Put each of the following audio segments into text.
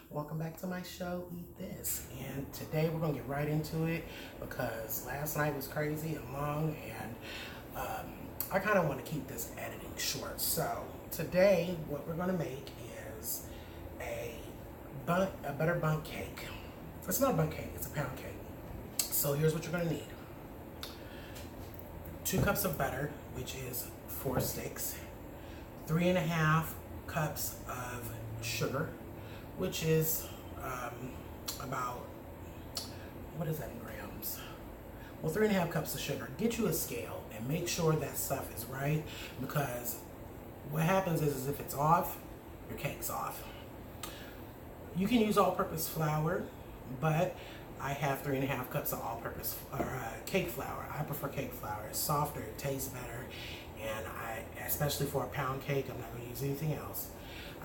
Welcome back to my show, Eat This. And today we're going to get right into it because last night was crazy and long, and I kind of want to keep this editing short. So today what we're going to make is a butter bundt cake. It's not a bundt cake, it's a pound cake. So here's what you're going to need. 2 cups of butter, which is 4 sticks. 3.5 cups of sugar, which is about, what is that in grams? Well, 3.5 cups of sugar. Get you a scale and make sure that stuff is right, because what happens is if it's off, your cake's off. You can use all-purpose flour, but I have 3.5 cups of all-purpose cake flour. I prefer cake flour. It's softer, it tastes better, and especially for a pound cake, I'm not going to use anything else.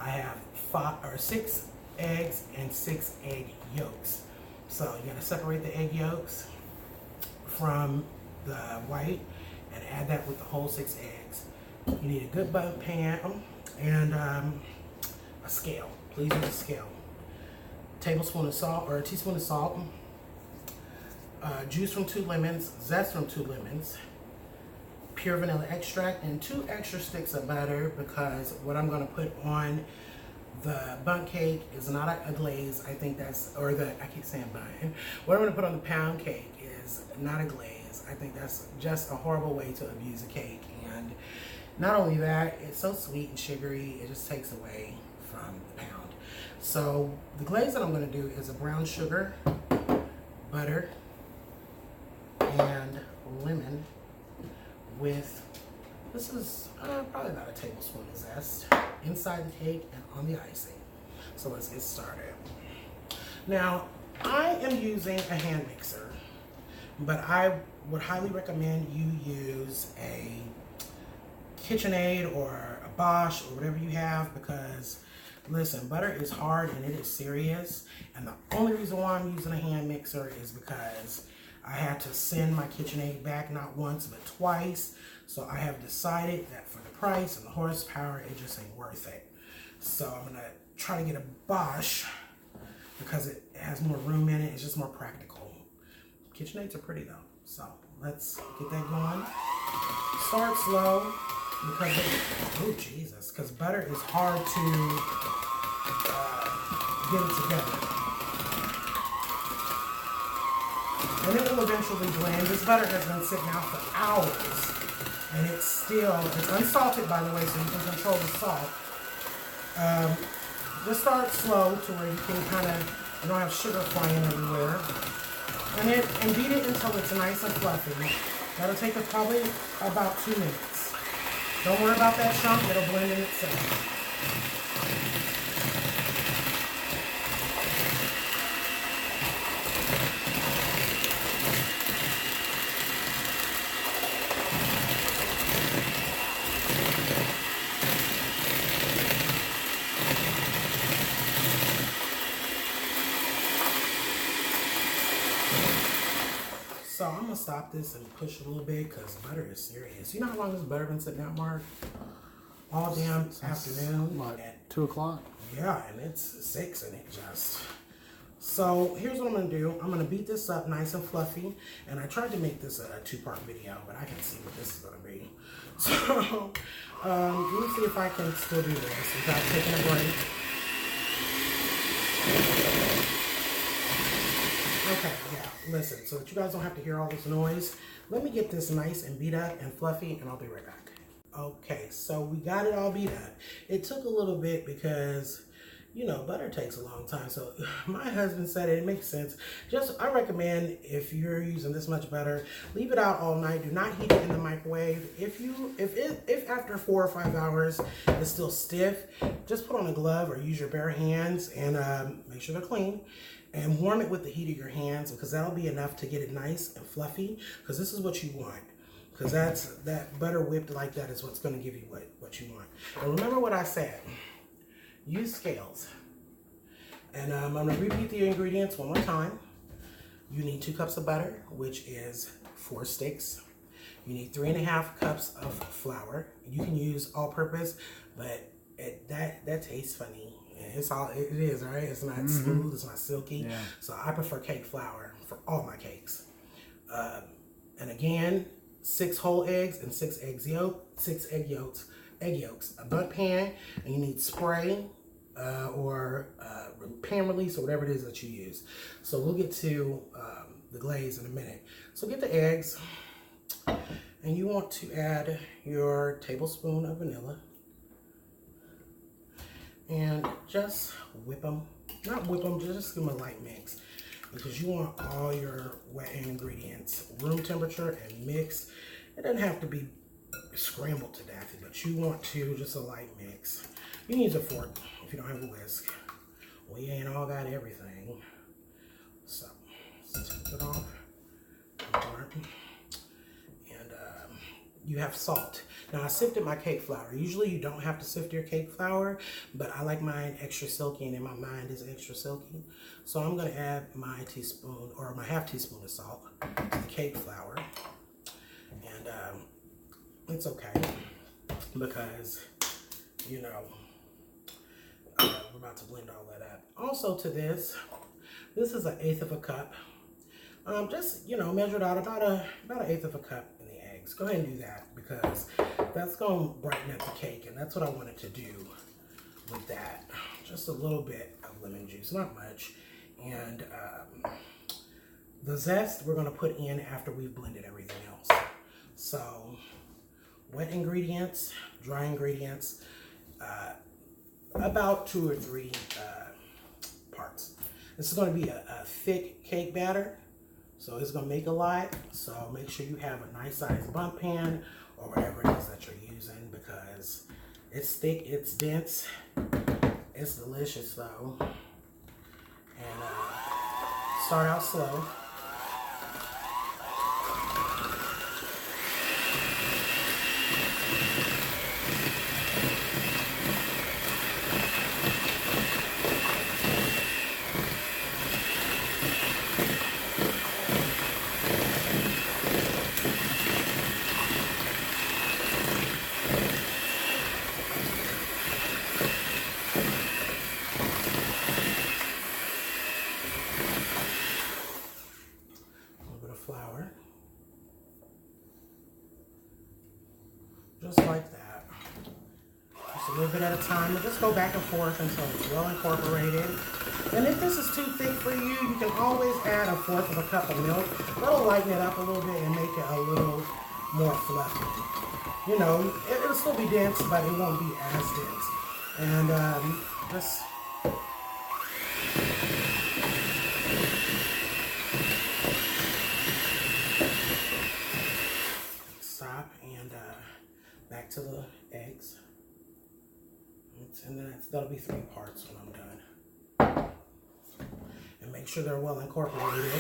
I have 6 eggs and 6 egg yolks. So you got to separate the egg yolks from the white and add that with the whole 6 eggs. You need a good bundt pan and a scale. Please use a scale. Tablespoon of salt or a teaspoon of salt. Juice from 2 lemons, zest from 2 lemons, pure vanilla extract, and 2 extra sticks of butter, because what I'm going to put on the bundt cake is not a glaze. I think that's, I keep saying bundt. What I'm going to put on the pound cake is not a glaze. I think that's just a horrible way to abuse a cake. And not only that, it's so sweet and sugary, it just takes away from the pound. So the glaze that I'm going to do is a brown sugar, butter, and lemon with, this is probably about a tablespoon of zest inside the cake and on the icing. So let's get started. Now, I am using a hand mixer, but I would highly recommend you use a KitchenAid or a Bosch or whatever you have, because listen, butter is hard and it is serious. And the only reason why I'm using a hand mixer is because I had to send my KitchenAid back not once but twice. So I have decided that for the price and the horsepower, it just ain't worth it. So I'm gonna try to get a Bosch because it has more room in it. It's just more practical. KitchenAids are pretty though. So let's get that going. Start slow because butter is hard to get it together. And it will eventually blend. This butter has been sitting out for hours, and it's unsalted, by the way, so you can control the salt. Just start slow to where you you don't have sugar flying everywhere. And beat it until it's nice and fluffy. That'll take probably about 2 minutes. Don't worry about that chunk, it'll blend in itself. So I'm gonna stop this and push a little bit because butter is serious. You know how long this butter been sitting out, Mark? All damn afternoon. Like at 2 o'clock? Yeah, and it's 6 and it just. So here's what I'm gonna do. I'm gonna beat this up nice and fluffy. And I tried to make this a 2-part video, but I can see what this is gonna be. So let me see if I can still do this without taking a break. Okay, yeah, listen, so that you guys don't have to hear all this noise, let me get this nice and beat up and fluffy, and I'll be right back. Okay, so we got it all beat up. It took a little bit because, you know, butter takes a long time. So my husband said it makes sense. I recommend, if you're using this much butter, leave it out all night. Do not heat it in the microwave. If after 4 or 5 hours it's still stiff, just put on a glove or use your bare hands and make sure they're clean. And warm it with the heat of your hands, because that'll be enough to get it nice and fluffy, because this is what you want. Because that butter whipped like that is what's going to give you what you want. And remember what I said. Use scales. And I'm going to repeat the ingredients one more time. You need 2 cups of butter, which is 4 sticks. You need 3.5 cups of flour. You can use all-purpose, but that tastes funny. It's all it is, right? It's not smooth, it's not silky. Yeah. So I prefer cake flour for all my cakes. And again, 6 whole eggs and 6 egg yolks, a bundt pan, and you need spray or pan release or whatever it is that you use. So we'll get to the glaze in a minute. So get the eggs, and you want to add your tablespoon of vanilla. And just whip them. Not whip them, just give them a light mix. Because you want all your wet ingredients room temperature and mixed. It doesn't have to be scrambled to death, but you want to just a light mix. You can use a fork if you don't have a whisk. We ain't all got everything. So, let's take it off. And you have salt. Now I sifted my cake flour. Usually you don't have to sift your cake flour, but I like mine extra silky, and in my mind is extra silky. So I'm gonna add my teaspoon or my half teaspoon of salt to the cake flour. And it's okay because, you know, we're about to blend all that up. Also to this is 1/8 of a cup. Just, you know, measured out about 1/8 of a cup in the eggs. Go ahead and do that because that's going to brighten up the cake, and that's what I wanted to do with that. Just a little bit of lemon juice, not much. And the zest we're going to put in after we've blended everything else. So wet ingredients, dry ingredients, about 2 or 3 parts. This is going to be a thick cake batter. So it's going to make a lot. So make sure you have a nice sized bundt pan or whatever it is that you're using, because it's thick, it's dense, it's delicious though. And start out slow. Flour, just like that, just a little bit at a time, and just go back and forth until it's well incorporated. And if this is too thick for you, you can always add 1/4 of a cup of milk. That'll lighten it up a little bit and make it a little more fluffy. You know, it'll still be dense, but it won't be as dense. And just back to the eggs. And then that'll be 3 parts when I'm done. And make sure they're well incorporated.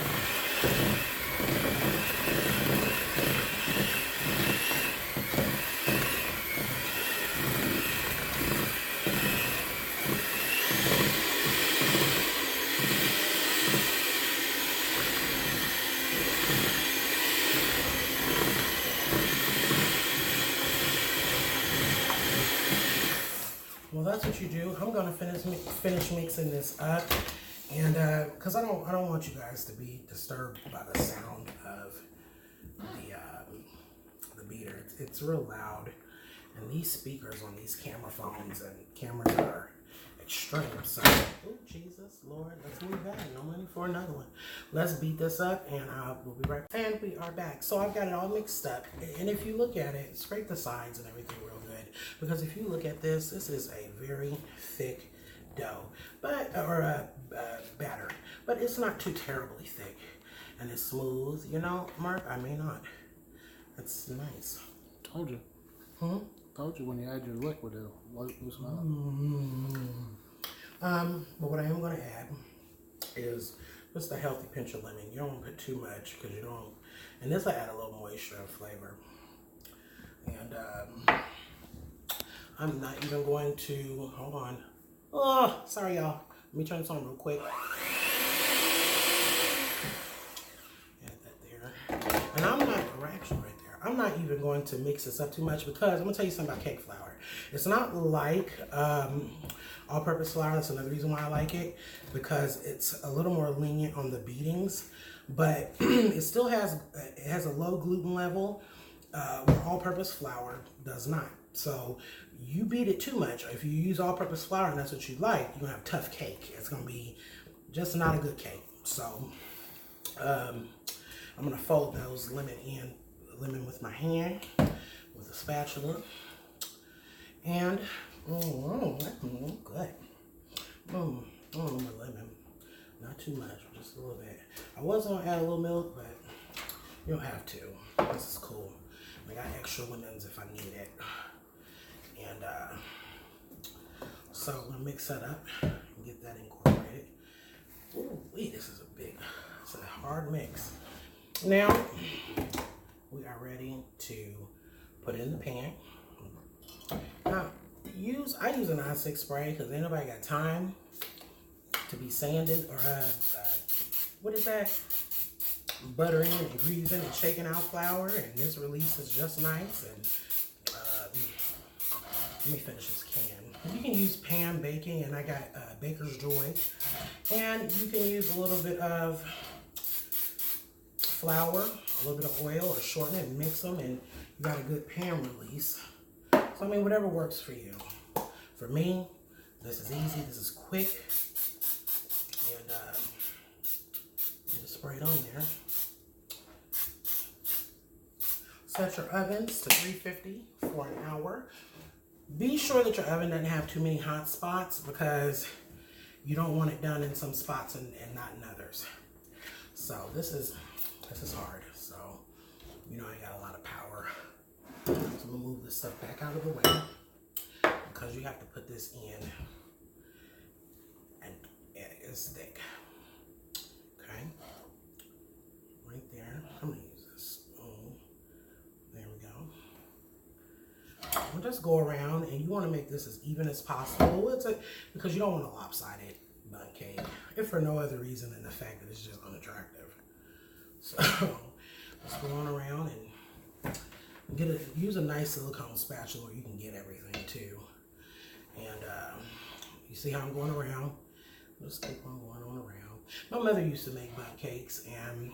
Well, that's what you do. I'm gonna finish mixing this up, and because I don't want you guys to be disturbed by the sound of the beater. It's real loud, and these speakers on these camera phones and cameras are extreme. So, oh Jesus, Lord, let's move back. No money for another one. Let's beat this up, and we'll be right back. And we are back. So I've got it all mixed up, and if you look at it, scrape the sides and everything real good, because if you look at this is a very thick dough, or batter, but it's not too terribly thick, and it's smooth. You know, Mark, I may not. It's nice. Told you. Told you when you add your liquid, it'll loosen up. But what I am going to add is just a healthy pinch of lemon. You don't want to put too much because you don't. And this will add a little moisture and flavor. And I'm not even going to, hold on. Oh, sorry y'all. Let me turn this on real quick. Add that there. And I'm not not even going to mix this up too much because I'm gonna tell you something about cake flour. It's not like all-purpose flour. That's another reason why I like it, because it's a little more lenient on the beatings, but it still has a low gluten level, where all-purpose flour does not. So you beat it too much. If you use all-purpose flour and that's what you like, you're gonna have tough cake. It's gonna be just not a good cake. So I'm gonna fold those lemon with my hand with a spatula, and good. My lemon, not too much, just a little bit. I was gonna add a little milk, but you don't have to. This is cool. I got extra lemons if I need it. And so I'm gonna mix that up and get that incorporated. Ooh, wait, this is it's a hard mix. Now we are ready to put it in the pan. Now I use a non-stick spray because ain't nobody got time to be sanding or what is that? Buttering and greasing and shaking out flour, and this release is just nice. And let me finish this can. You can use pan baking, and I got Baker's Joy, and you can use a little bit of flour, a little bit of oil, or shorten it and mix them, and you got a good pan release. So I mean, whatever works for you. For me, this is easy, this is quick, and just spray it on there. Set your ovens to 350 for an hour. Be sure that your oven doesn't have too many hot spots, because you don't want it done in some spots and not in others. So this is hard. So, you know, I got a lot of power. So I'm gonna move this stuff back out of the way, because you have to put this in and it's thick. Okay, right there. I'm gonna use this spoon. There we go. We'll just go around, and you want to make this as even as possible. Because you don't want a lopsided bun cake, if for no other reason than the fact that it's just unattractive. So let's go on around and use a nice silicone spatula where you can get everything too. And you see how I'm going around? Just keep on going on around. My mother used to make bun cakes, and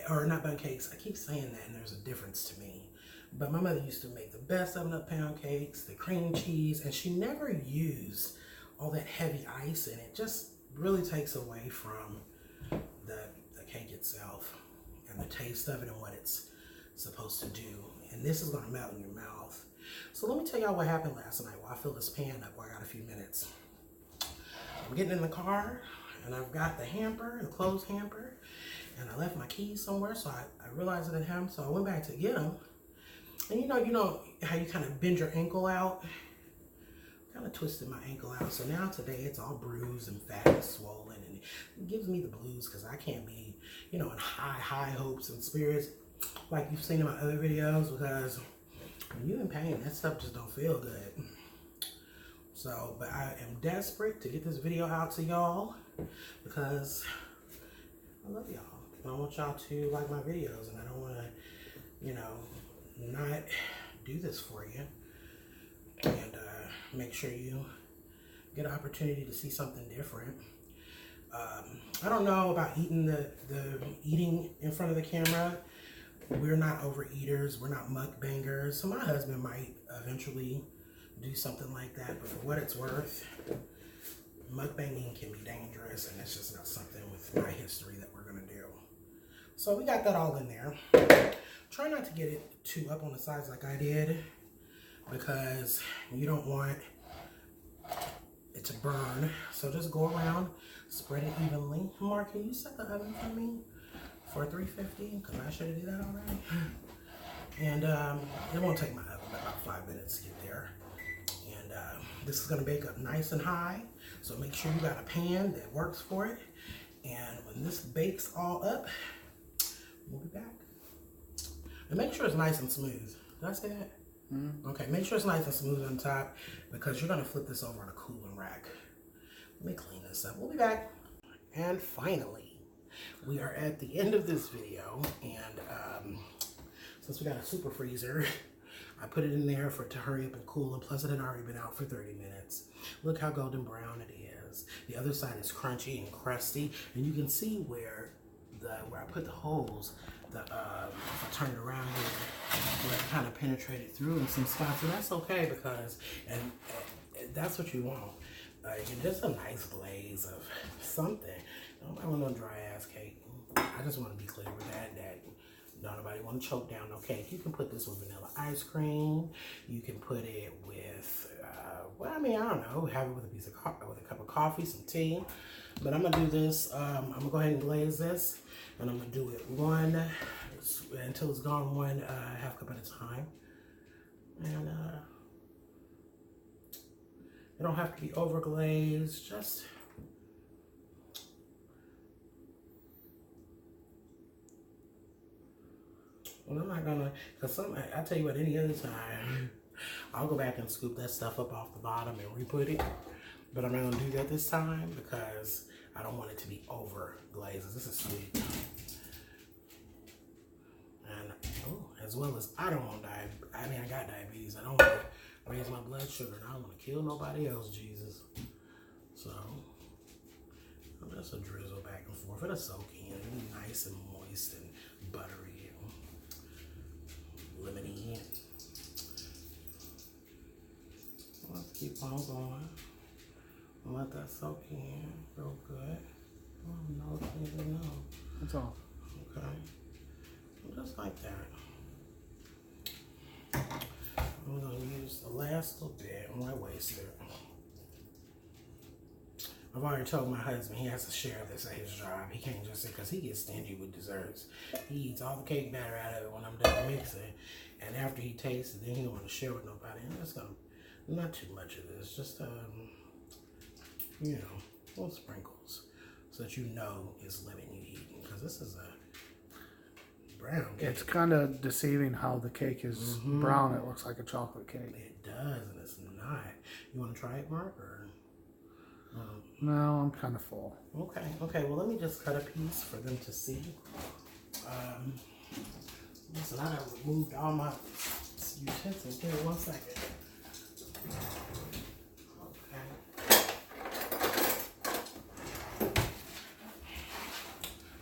or not bun cakes. I keep saying that, and there's a difference to me. But my mother used to make the best oven-up pound cakes, the cream cheese, and she never used all that heavy ice in it. Just really takes away from the cake itself and the taste of it and what it's supposed to do. And this is going to melt in your mouth. So let me tell y'all what happened last night while I fill this pan up while I got a few minutes. I'm getting in the car, and I've got the hamper, the closed hamper, and I left my keys somewhere, so I realized I didn't have them, so I went back to get them. And you know how you kind of bend your ankle out? Kind of twisted my ankle out. So now today it's all bruised and fat and swollen, and it gives me the blues because I can't be, in high hopes and spirits like you've seen in my other videos, because when you're in pain, that stuff just don't feel good. So, but I am desperate to get this video out to y'all because I love y'all. I want y'all to like my videos, and I don't want to, not do this for you, and make sure you get an opportunity to see something different. I don't know about eating eating in front of the camera. We're not overeaters. We're not mukbangers. So my husband might eventually do something like that, but for what it's worth, mukbanging can be dangerous, and it's just not something with my history that we're gonna do. So we got that all in there. Try not to get it too up on the sides like I did, because you don't want it to burn. So just go around, spread it evenly. Mark, can you set the oven for me for 350? Because I should have did that already. And it won't take my oven but about 5 minutes to get there. And this is going to bake up nice and high. So make sure you got a pan that works for it. And when this bakes all up, we'll be back. And make sure it's nice and smooth. Did I say that? Mm-hmm. Okay, make sure it's nice and smooth on top, because you're going to flip this over on a cooling rack. Let me clean this up. We'll be back. And finally, we are at the end of this video. And since we got a super freezer, I put it in there to hurry up and cool, and plus it had already been out for 30 minutes. Look how golden brown it is. The other side is crunchy and crusty, and you can see where I put the holes, if I turn it around here, where it kind of penetrated through in some spots, and that's okay because, and that's what you want. Just a nice glaze of something. Nobody want no dry ass cake. I just want to be clear with that nobody want to choke down no cake. You can put this with vanilla ice cream. You can put it with, well, I mean, I don't know, have it with a cup of coffee, some tea. But I'm gonna do this. I'm gonna go ahead and glaze this, and I'm gonna do it until it's gone, one half cup at a time. And it don't have to be over glazed. Just well, I'm not gonna, because I tell you what, any other time, I'll go back and scoop that stuff up off the bottom and re-put it. But I'm not gonna do that this time because I don't want it to be over glazed. This is sweet. And, as well as I don't want I got diabetes. I don't want to raise my blood sugar, and I don't want to kill nobody else, Jesus. So, I'll just drizzle back and forth. It'll soak in. It'll be nice and moist and buttery. Lemony. Let's keep on going. Let that soak in real good. Oh no, no. That's all. Okay. Just like that. I'm gonna use the last little bit on my waster. I've already told my husband he has to share this at his job. He can't just say, because he gets stingy with desserts. He eats all the cake batter out of it when I'm done mixing. And after he tastes it, then he don't want to share with nobody. And that's gonna, not too much of this, just, you know, little sprinkles. So that you know it's lemon you eating. Because this is a brown cake. It's kind of deceiving how the cake is brown. It looks like a chocolate cake. It does, and it's not. You want to try it, Mark? Or? No, I'm kind of full. Okay, well, let me just cut a piece for them to see. Listen, I have removed all my utensils. Give me 1 second. Okay.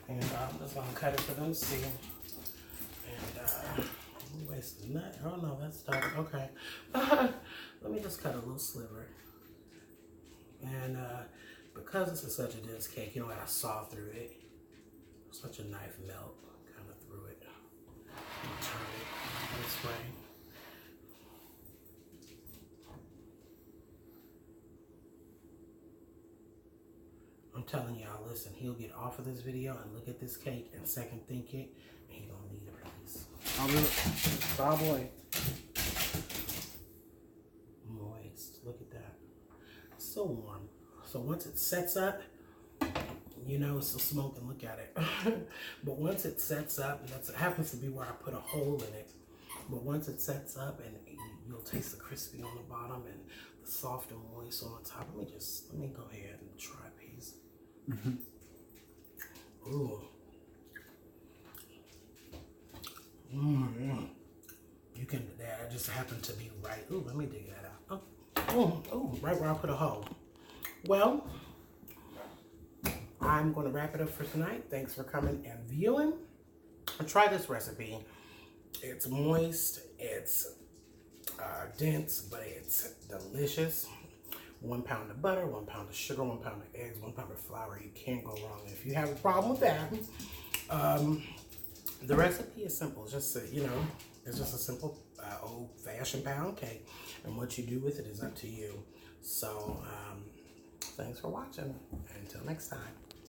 And I'm just going to cut it for them to see. And, wasting that. Oh, no, that's dark. Okay. Let me just cut a little sliver. And because this is such a dense cake, you know, I saw through it. Such a knife melt kind of through it. And turn it this way. I'm telling y'all, listen, he'll get off of this video and look at this cake and second think it, and he don't need a piece. I'll do it. Probably. Moist. Look at that. So warm. So once it sets up, you know it's still smoking. Look at it. But once it sets up, that happens to be where I put a hole in it. But once it sets up, and you'll taste the crispy on the bottom and the soft and moist on the top. Let me go ahead and try a piece. Ooh. You can. That just happened to be right. Ooh, let me dig that out. Oh, right where I put a hole. Well, I'm going to wrap it up for tonight. Thanks for coming and viewing. Try this recipe. It's moist, it's dense, but it's delicious. 1 pound of butter, 1 pound of sugar, 1 pound of eggs, 1 pound of flour. You can't go wrong. If you have a problem with that, the recipe is simple. It's just it's just a simple old-fashioned pound cake, and what you do with it is up to you. So, thanks for watching. Until next time.